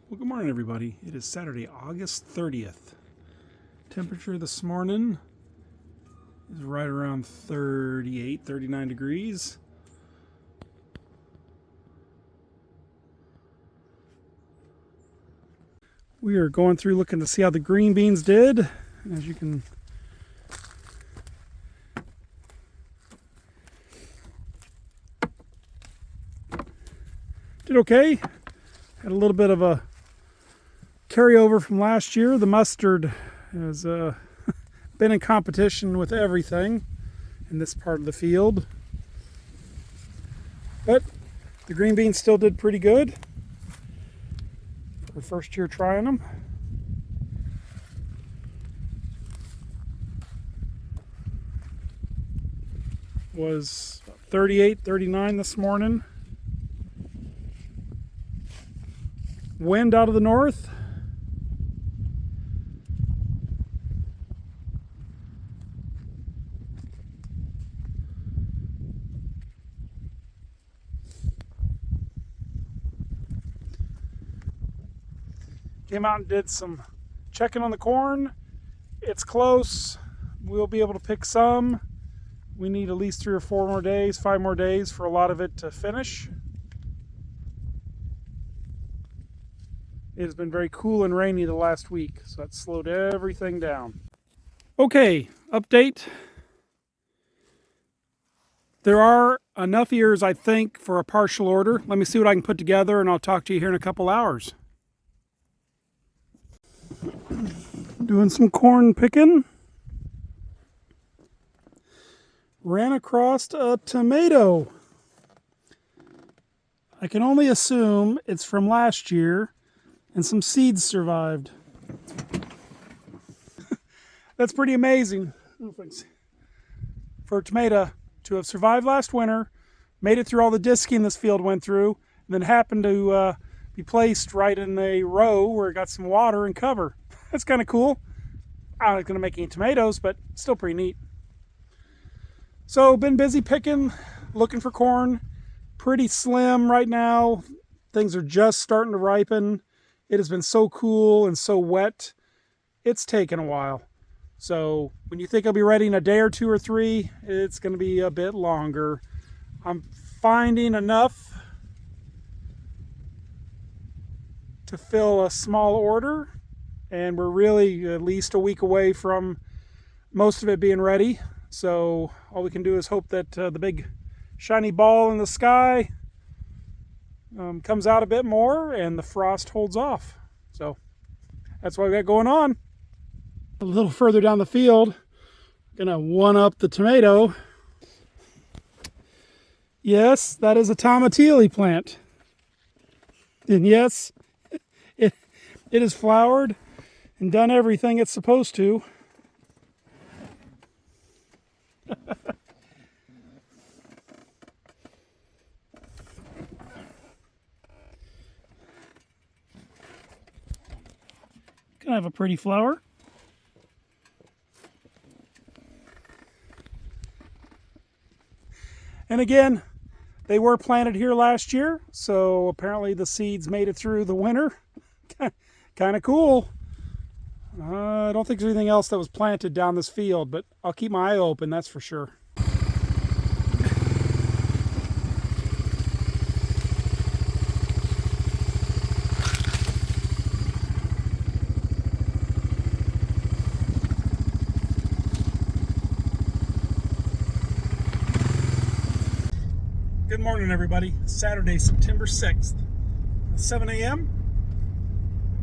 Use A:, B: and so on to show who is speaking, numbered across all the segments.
A: Well, good morning, everybody. It is Saturday, August 30th. Temperature this morning is right around 38, 39 degrees. We are going through looking to see how the green beans did. As you can did okay. Had a little bit of a carryover from last year. The mustard has been in competition with everything in this part of the field. But the green beans still did pretty good for first year trying them. Was 38, 39 this morning. Wind out of the north. Came out and did some checking on the corn. It's close. We'll be able to pick some. We need at least 3 or 4 more days, 5 more days for a lot of it to finish. It has been very cool and rainy the last week, so that slowed everything down. Okay, update. There are enough ears, I think, for a partial order. Let me see what I can put together, and I'll talk to you here in a couple hours. Doing some corn picking. Ran across a tomato. I can only assume it's from last year and some seeds survived. That's pretty amazing for a tomato to have survived last winter, made it through all the disking this field went through, and then happened to be placed right in a row where it got some water and cover. That's kind of cool. I'm not going to make any tomatoes, but still pretty neat. So, been busy picking, looking for corn. Pretty slim right now. Things are just starting to ripen. It has been so cool and so wet. It's taken a while. So, when you think I'll be ready in a day or 2 or 3, it's going to be a bit longer. I'm finding enough to fill a small order, and we're really at least a week away from most of it being ready. So all we can do is hope that the big shiny ball in the sky comes out a bit more and the frost holds off. So that's what we got going on. A little further down the field, gonna one-up the tomato. Yes, that is a tomatilli plant. And yes, it has flowered and done everything it's supposed to. Can I have a pretty flower? And again, they were planted here last year, so apparently the seeds made it through the winter. Kind of cool. I don't think there's anything else that was planted down this field, but I'll keep my eye open, that's for sure. Good morning, everybody. Saturday, September 6th, 7 a.m.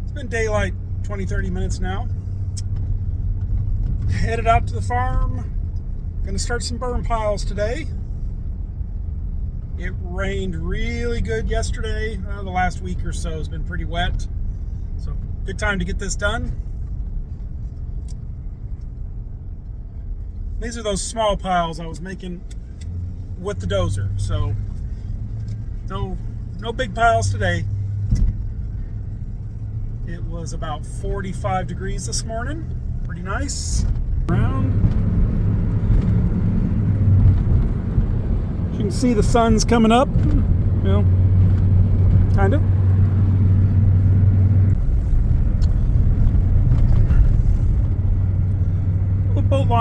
A: It's been daylight 20-30 minutes now. Headed out to the farm. Gonna start some burn piles today. It rained really good yesterday. The last week or so has been pretty wet. So good time to get this done. These are those small piles I was making with the dozer. So no big piles today. It was about 45 degrees this morning. Pretty nice. Around. As you can see, the sun's coming up. You know, kind of.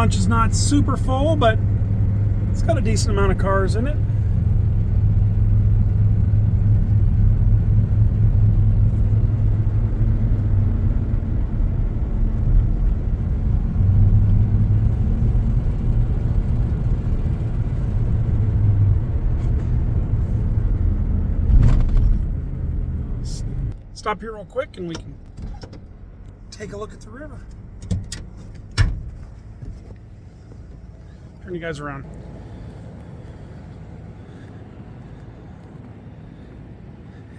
A: launch is not super full, but it's got a decent amount of cars in it. Stop here real quick and we can take a look at the river. Turn you guys around.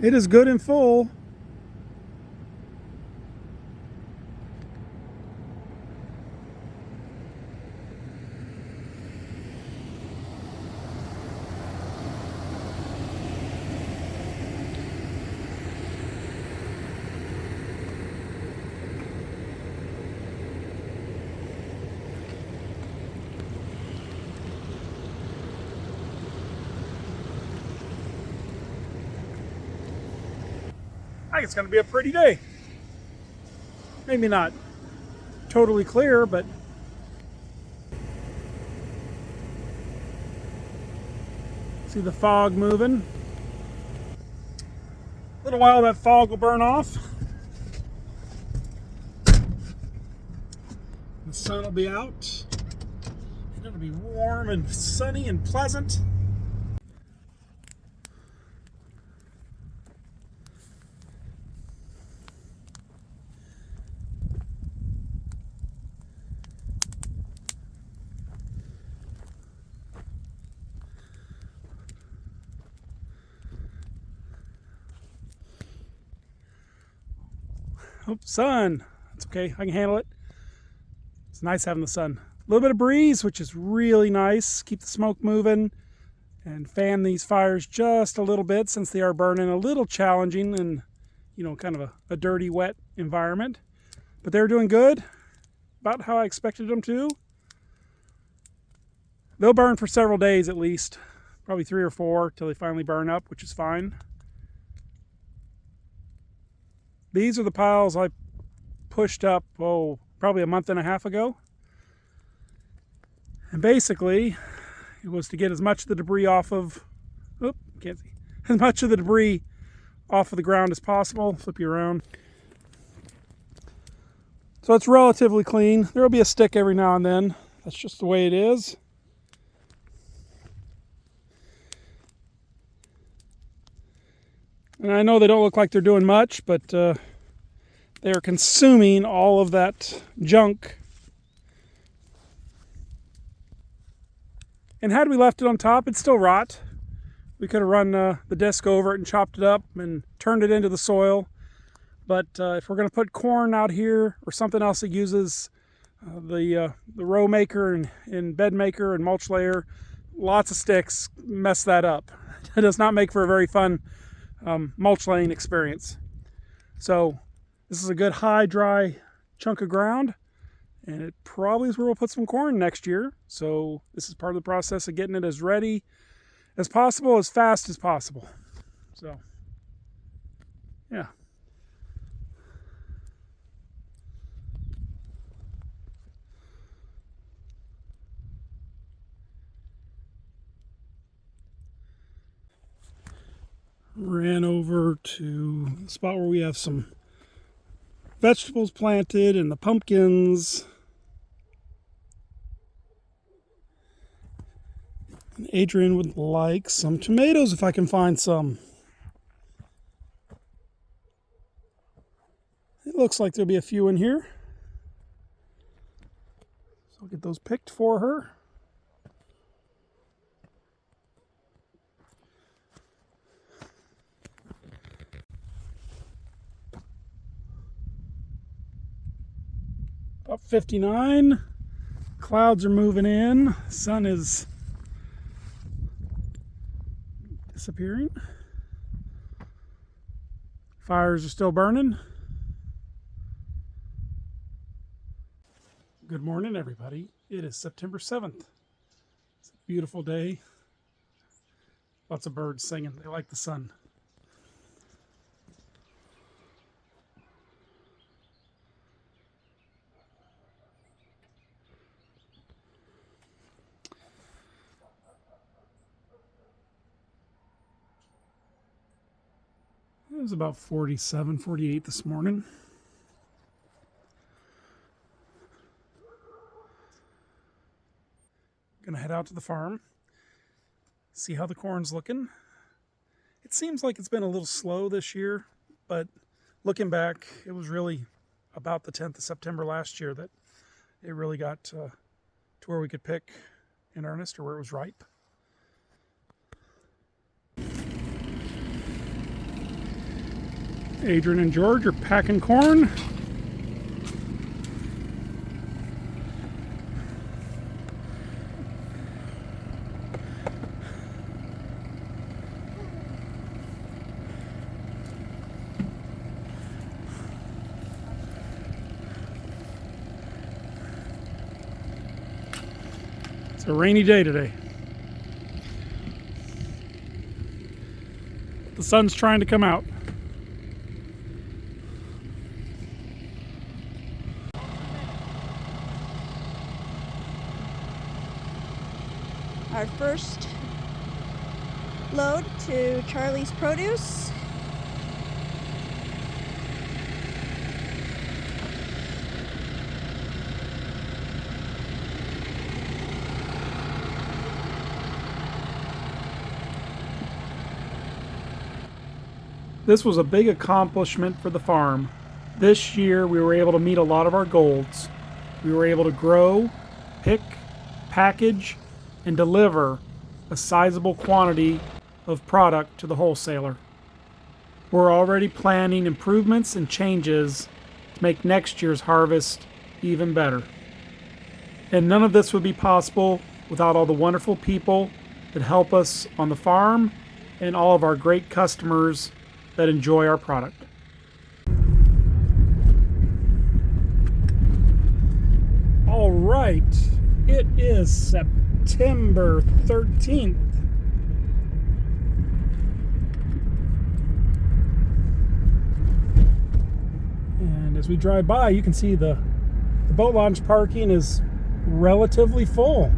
A: It is good and full. I think it's going to be a pretty day. Maybe not totally clear, but see the fog moving. A little while that fog will burn off. The sun will be out. It'll be warm and sunny and pleasant. Oh, sun. That's okay. I can handle it. It's nice having the sun. A little bit of breeze, which is really nice. Keep the smoke moving and fan these fires just a little bit since they are burning a little challenging in, kind of a dirty, wet environment. But they're doing good. About how I expected them to. They'll burn for several days at least. Probably 3 or 4 till they finally burn up, which is fine. These are the piles I pushed up, probably a month and a half ago. And basically, it was to get as much of the debris off of, can't see, as much of the debris off of the ground as possible. Flip you around. So it's relatively clean. There will be a stick every now and then. That's just the way it is. And I know they don't look like they're doing much, but they are consuming all of that junk. And had we left it on top, it'd still rot. We could have run the disc over it and chopped it up and turned it into the soil. But if we're going to put corn out here or something else that uses the row maker and bed maker and mulch layer, lots of sticks mess that up. It does not make for a very fun mulch laying experience. So this is a good high dry chunk of ground, and it probably is where we'll put some corn next year. So this is part of the process of getting it as ready as possible, as fast as possible. So yeah. Ran over to the spot where we have some vegetables planted and the pumpkins. And Adrian would like some tomatoes if I can find some. It looks like there'll be a few in here. So I'll get those picked for her. About 59. Clouds are moving in. Sun is disappearing. Fires are still burning. Good morning, everybody. It is September 7th. It's a beautiful day. Lots of birds singing. They like the sun. was about 47, 48 this morning. Gonna head out to the farm, see how the corn's looking. It seems like it's been a little slow this year, but looking back, it was really about the 10th of September last year that it really got to where we could pick in earnest, or where it was ripe. Adrian and George are packing corn. It's a rainy day today. The sun's trying to come out.
B: Our first load to Charlie's Produce.
A: This was a big accomplishment for the farm. This year we were able to meet a lot of our goals. We were able to grow, pick, package, and deliver a sizable quantity of product to the wholesaler. We're already planning improvements and changes to make next year's harvest even better. And none of this would be possible without all the wonderful people that help us on the farm and all of our great customers that enjoy our product. All right, it is September 13th. And as we drive by, you can see the boat launch parking is relatively full.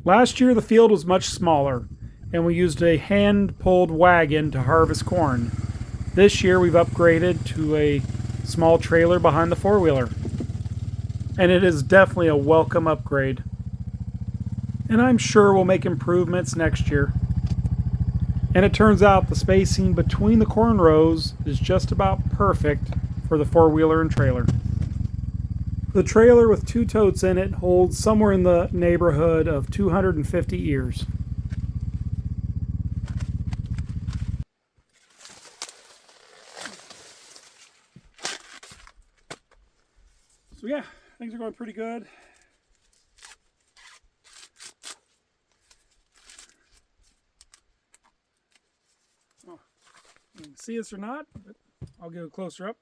A: Last year the field was much smaller, and we used a hand-pulled wagon to harvest corn. This year we've upgraded to a small trailer behind the four-wheeler. And it is definitely a welcome upgrade. And I'm sure we'll make improvements next year. And it turns out the spacing between the corn rows is just about perfect for the four-wheeler and trailer. The trailer with 2 totes in it holds somewhere in the neighborhood of 250 ears. So yeah, things are going pretty good. Oh, you can see us or not, but I'll get a closer up.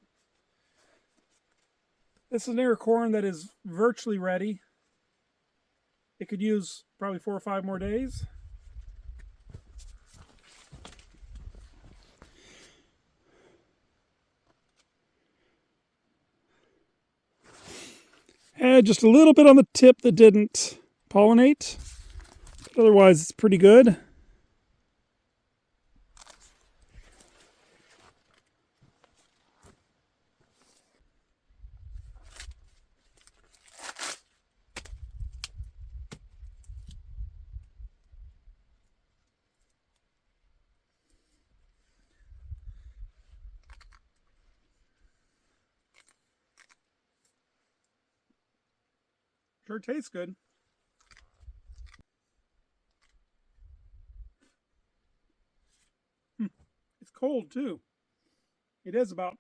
A: This is an ear of corn that is virtually ready. It could use probably 4 or 5 more days. Had just a little bit on the tip that didn't pollinate, but otherwise it's pretty good. Sure tastes good. It's cold too. It is about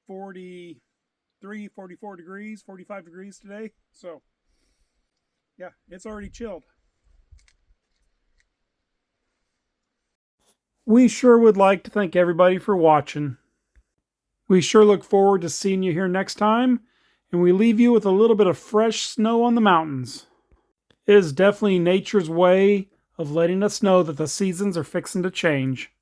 A: 43, 44 degrees, 45 degrees today. So, yeah, it's already chilled. We sure would like to thank everybody for watching. We sure look forward to seeing you here next time, and we leave you with a little bit of fresh snow on the mountains. It is definitely nature's way of letting us know that the seasons are fixing to change.